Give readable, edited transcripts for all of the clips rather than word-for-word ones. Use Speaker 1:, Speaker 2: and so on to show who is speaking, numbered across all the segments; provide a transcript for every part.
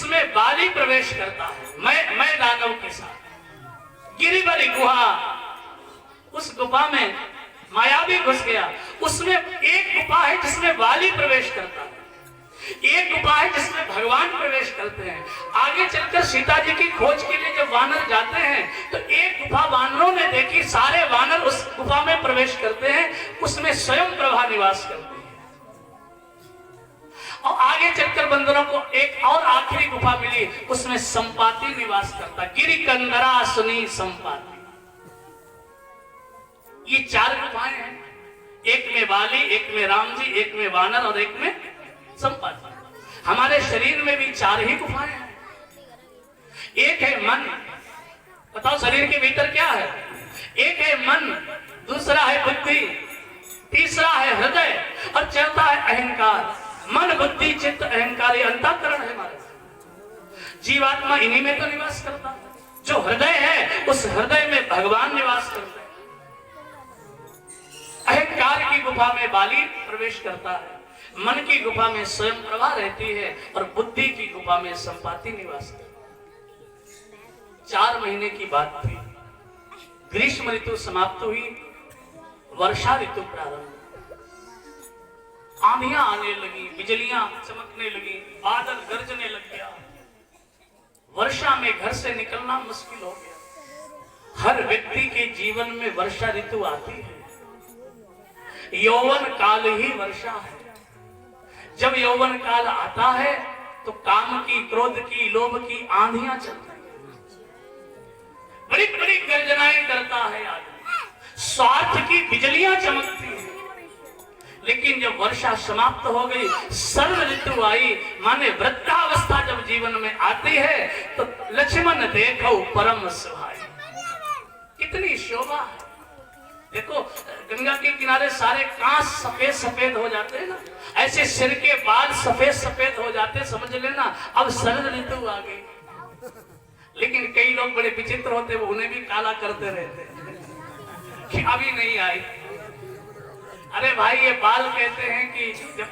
Speaker 1: उसमें बाली प्रवेश करता है मैं दानव के साथ। गिरिवरी गुहा, उस गुफा में मायावी घुस गया। उसमें एक गुफा है जिसमें बाली प्रवेश करता है, एक गुफा है जिसमें भगवान प्रवेश करते हैं। आगे चलकर सीता जी की खोज के लिए जब वानर जाते हैं तो एक गुफा वानरों ने देखी, सारे वानर उस गुफा में प्रवेश करते हैं, उसमें स्वयं प्रभा निवास करते हैं। और आगे चलकर बंदरों को एक और आखिरी गुफा मिली, उसमें संपाति निवास करता, गिरि कंदरा सुनी संपाति। ये 4 गुफाएं हैं, एक में बाली, एक में राम जी, एक में वानर और एक में संपाति। हमारे शरीर में भी 4 ही गुफाएं हैं। एक है मन, बताओ शरीर के भीतर क्या है? एक है मन, दूसरा है बुद्धि, तीसरा है हृदय और चौथा है अहंकार। मन, बुद्धि, चित्त, अहंकार, ये अंतःकरण है हमारे। जीवात्मा इन्हीं में तो निवास करता है। जो हृदय है उस हृदय में भगवान निवास करते हैं। अहंकार की गुफा में बाली प्रवेश करता है, मन की गुफा में स्वयं प्रभा रहती है और बुद्धि की गुफा में संपाति निवास करती है। 4 महीने की बात थी। ग्रीष्म ऋतु समाप्त हुई, वर्षा ऋतु प्रारंभ। आंधियां आने लगी, बिजलियां चमकने लगी, बादल गरजने लग गया। वर्षा में घर से निकलना मुश्किल हो गया। हर व्यक्ति के जीवन में वर्षा ऋतु आती है। यौवन काल ही वर्षा है। जब यौवन काल आता है तो काम की, क्रोध की, लोभ की आंधियां चलती हैं, बड़ी बड़ी गर्जनाएं करता है आदमी, स्वार्थ की बिजलियां चमकती हैं। लेकिन जब वर्षा समाप्त हो गई, शरद ऋतु आई, माने वृद्धावस्था जब जीवन में आती है तो लक्ष्मण देखो परम सुहाई। कितनी शोभा है। देखो गंगा के किनारे सारे कांच सफेद सफेद हो जाते हैं ना, ऐसे सिर के बाल सफेद सफेद हो जाते, समझ लेना अब शरद ऋतु आ गई। लेकिन कई लोग बड़े विचित्र होते, वो उन्हें भी काला करते रहते कि अभी नहीं आई। अरे भाई, ये बाल कहते हैं कि जब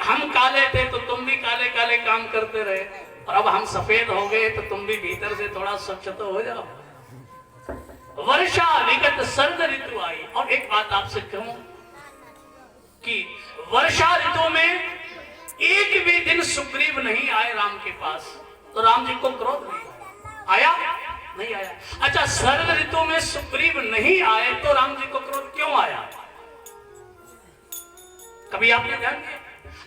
Speaker 1: हम काले थे तो तुम भी काले काले काम करते रहे, और अब हम सफेद हो गए तो तुम भी भीतर से थोड़ा स्वच्छ तो हो जाओ। वर्षा विगत शरद ऋतु आई। और एक बात आपसे कहूं कि वर्षा ऋतु में एक भी दिन सुग्रीव नहीं आए राम के पास, तो राम जी को क्रोध नहीं आया, नहीं आया। अच्छा, शरद ऋतु में सुग्रीव नहीं आए तो राम जी को क्रोध क्यों आया? कभी आपने ध्यान दिया?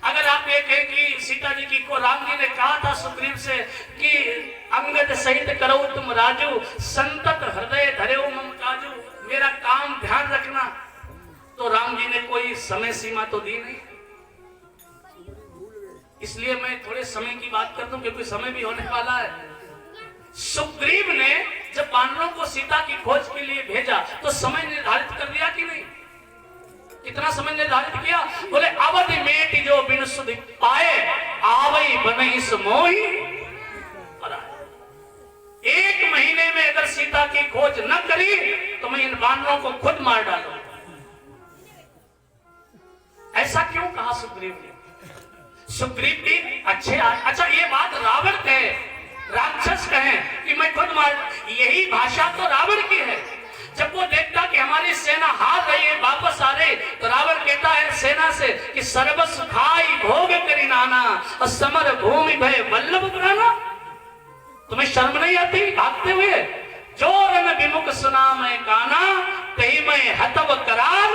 Speaker 1: अगर आप ये कहें कि सीता जी की को राम जी ने कहा था सुग्रीव से कि अंगद सहित करो तुम राजू, संतत हृदय धरेओ मम काजू, मेरा काम ध्यान रखना, तो राम जी ने कोई समय सीमा तो दी नहीं। इसलिए मैं थोड़े समय की बात करता हूं क्योंकि समय भी होने वाला है। सुग्रीव ने जब वानरों को सीता की खोज के लिए भेजा तो समय निर्धारित कर दिया कि नहीं? कितना समय निर्धारित किया? बोले अवधि मेट जो बिन सुधि पाए, आवई बनई मोही। 1 महीने में अगर सीता की खोज न करी तो मैं इन वानरों को खुद मार डालूंगा। ऐसा क्यों कहा सुग्रीव ने? सुग्रीव भी अच्छा ये बात रावण कहे, राक्षस कहे कि मैं खुद मार, यही भाषा तो रावण की है। जब वो देखता कि हमारी सेना हार रही है, वापस आ रही, तो रावण कहता है सेना से कि सर्वस्व खाई भोग करी नाना और समर भूमि भय वल्लभ पुराना। तुम्हें शर्म नहीं आती भागते हुए? जोरन विमुख सुना मैं काना, कहीं मैं हतव करार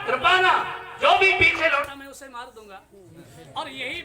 Speaker 1: कृपाना। जो भी पीछे लौटा मैं उसे मार दूंगा। और यही